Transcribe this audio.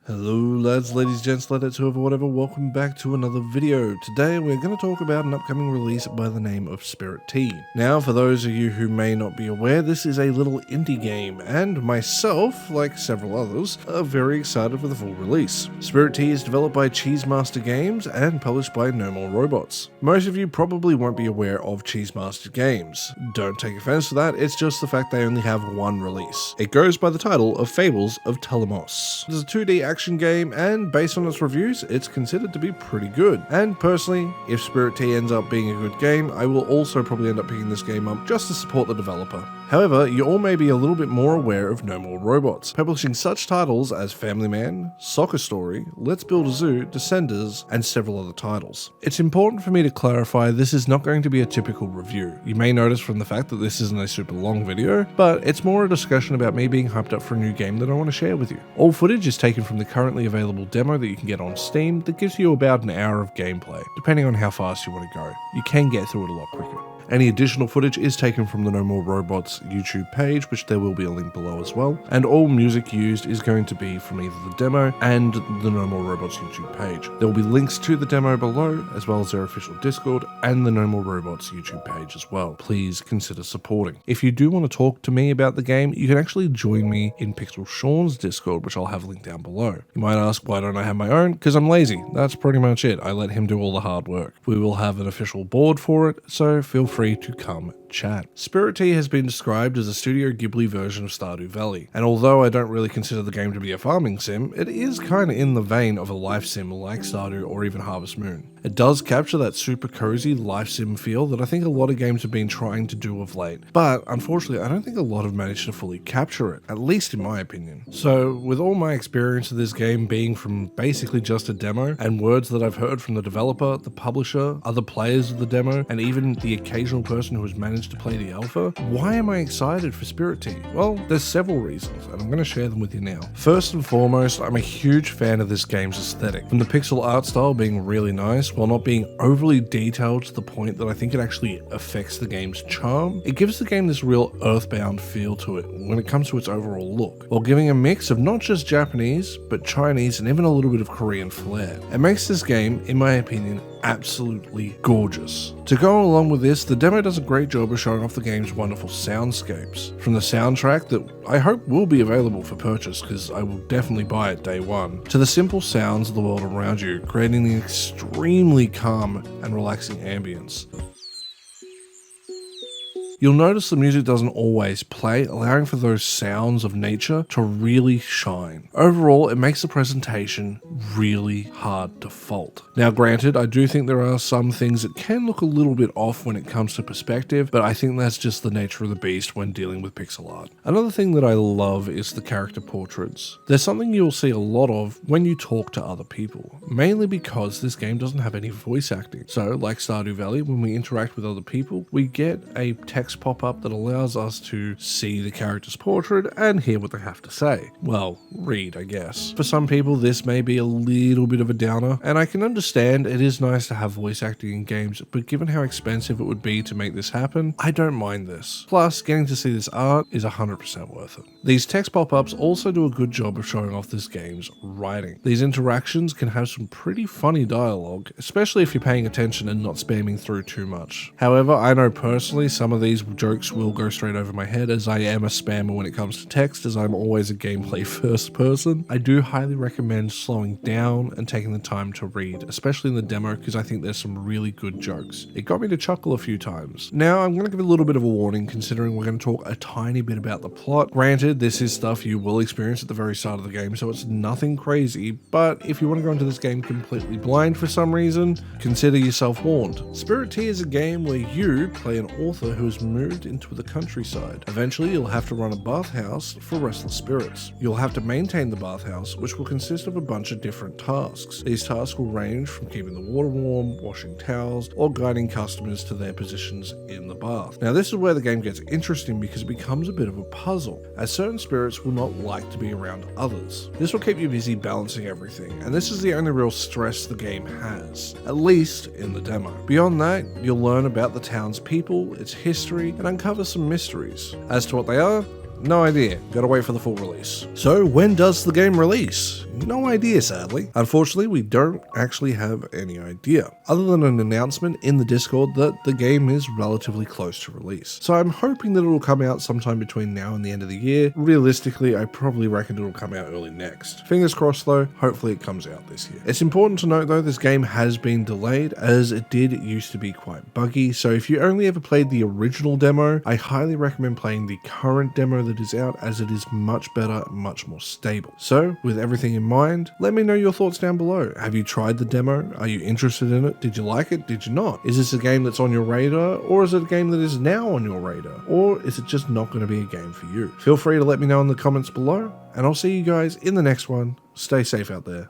Hello lads, ladies, gents, letters, whoever, whatever, welcome back to another video. Today we're going to talk about an upcoming release by the name of Spirit Tea. Now, for those of you who may not be aware, this is a little indie game, and myself, like several others, are very excited for the full release. Spirit Tea is developed by Cheesemaster Games and published by No More Robots. Most of you probably won't be aware of Cheesemaster Games. Don't take offense to that, it's just the fact they only have one release. It goes by the title of Fables of Telemos. It's a 2D action game, and based on its reviews, it's considered to be pretty good. And personally, if Spirit Tea ends up being a good game, I will also probably end up picking this game up just to support the developer. However, you all may be a little bit more aware of No More Robots, publishing such titles as Family Man, Soccer Story, Let's Build a Zoo, Descenders, and several other titles. It's important for me to clarify this is not going to be a typical review. You may notice from the fact that this isn't a super long video, but it's more a discussion about me being hyped up for a new game that I want to share with you. All footage is taken from the currently available demo that you can get on Steam that gives you about an hour of gameplay, depending on how fast you want to go. You can get through it a lot quicker. Any additional footage is taken from the No More Robots YouTube page, which there will be a link below as well, and all music used is going to be from either the demo and the No More Robots YouTube page. There will be links to the demo below, as well as their official Discord and the No More Robots YouTube page as well. Please consider supporting. If you do want to talk to me about the game, you can actually join me in Pixel Sean's Discord, which I'll have linked down below. You might ask, why don't I have my own? Because I'm lazy. That's pretty much it. I let him do all the hard work. We will have an official board for it, so feel free to come chat. Spirit Tea has been described as a Studio Ghibli version of Stardew Valley, and although I don't really consider the game to be a farming sim, it is kinda in the vein of a life sim like Stardew or even Harvest Moon. It does capture that super cozy life sim feel that I think a lot of games have been trying to do of late, but unfortunately I don't think a lot have managed to fully capture it, at least in my opinion. So with all my experience of this game being from basically just a demo, and words that I've heard from the developer, the publisher, other players of the demo, and even the occasional person who has managed to play the alpha, why am I excited for Spirit Tea? Well, there's several reasons, and I'm going to share them with you now. First and foremost, I'm a huge fan of this game's aesthetic, from the pixel art style being really nice, while not being overly detailed to the point that I think it actually affects the game's charm. It gives the game this real earthbound feel to it when it comes to its overall look, while giving a mix of not just Japanese, but Chinese and even a little bit of Korean flair. It makes this game, in my opinion, absolutely gorgeous. To go along with this, the demo does a great job of showing off the game's wonderful soundscapes. From the soundtrack that I hope will be available for purchase, because I will definitely buy it day one, to the simple sounds of the world around you, creating an extremely calm and relaxing ambience. You'll notice the music doesn't always play, allowing for those sounds of nature to really shine. Overall, it makes the presentation really hard to fault. Now granted, I do think there are some things that can look a little bit off when it comes to perspective, but I think that's just the nature of the beast when dealing with pixel art. Another thing that I love is the character portraits. There's something you'll see a lot of when you talk to other people, mainly because this game doesn't have any voice acting. So, like Stardew Valley, when we interact with other people, we get a text pop-up that allows us to see the character's portrait and hear what they have to say. Well, read, I guess. For some people, this may be a little bit of a downer, and I can understand it is nice to have voice acting in games, but given how expensive it would be to make this happen, I don't mind this. Plus, getting to see this art is 100% worth it. These text pop-ups also do a good job of showing off this game's writing. These interactions can have some pretty funny dialogue, especially if you're paying attention and not spamming through too much. However, I know personally some of these jokes will go straight over my head, as I am a spammer when it comes to text, as I'm always a gameplay first person. I do highly recommend slowing down and taking the time to read, especially in the demo, because I think there's some really good jokes. It got me to chuckle a few times. Now I'm going to give a little bit of a warning, considering we're going to talk a tiny bit about the plot. Granted, this is stuff you will experience at the very start of the game, so it's nothing crazy, but if you want to go into this game completely blind for some reason, consider yourself warned. Spirit Tea is a game where you play an author who has moved into the countryside. Eventually, you'll have to run a bathhouse for restless spirits. You'll have to maintain the bathhouse, which will consist of a bunch of different tasks. These tasks will range from keeping the water warm, washing towels, or guiding customers to their positions in the bath. Now, this is where the game gets interesting because it becomes a bit of a puzzle, as certain spirits will not like to be around others. This will keep you busy balancing everything, and this is the only real stress the game has, at least in the demo. Beyond that, you'll learn about the town's people, its history, and uncover some mysteries. As to what they are, No idea. Gotta wait for the full release. So when does the game release? No idea, sadly. Unfortunately, we don't actually have any idea, other than an announcement in the Discord that the game is relatively close to release. So I'm hoping that it will come out sometime between now and the end of the year. Realistically, I probably reckon it will come out early next. Fingers crossed though, hopefully it comes out this year. It's important to note though, this game has been delayed as it did used to be quite buggy. So if you only ever played the original demo, I highly recommend playing the current demo that is out, as it is much better, much more stable. So with everything in mind, let me know your thoughts down below. Have you tried the demo? Are you interested in it? Did you like it? Did you not? Is this a game that's on your radar, or is it a game that is now on your radar? Or is it just not going to be a game for you? Feel free to let me know in the comments below, and I'll see you guys in the next one. Stay safe out there.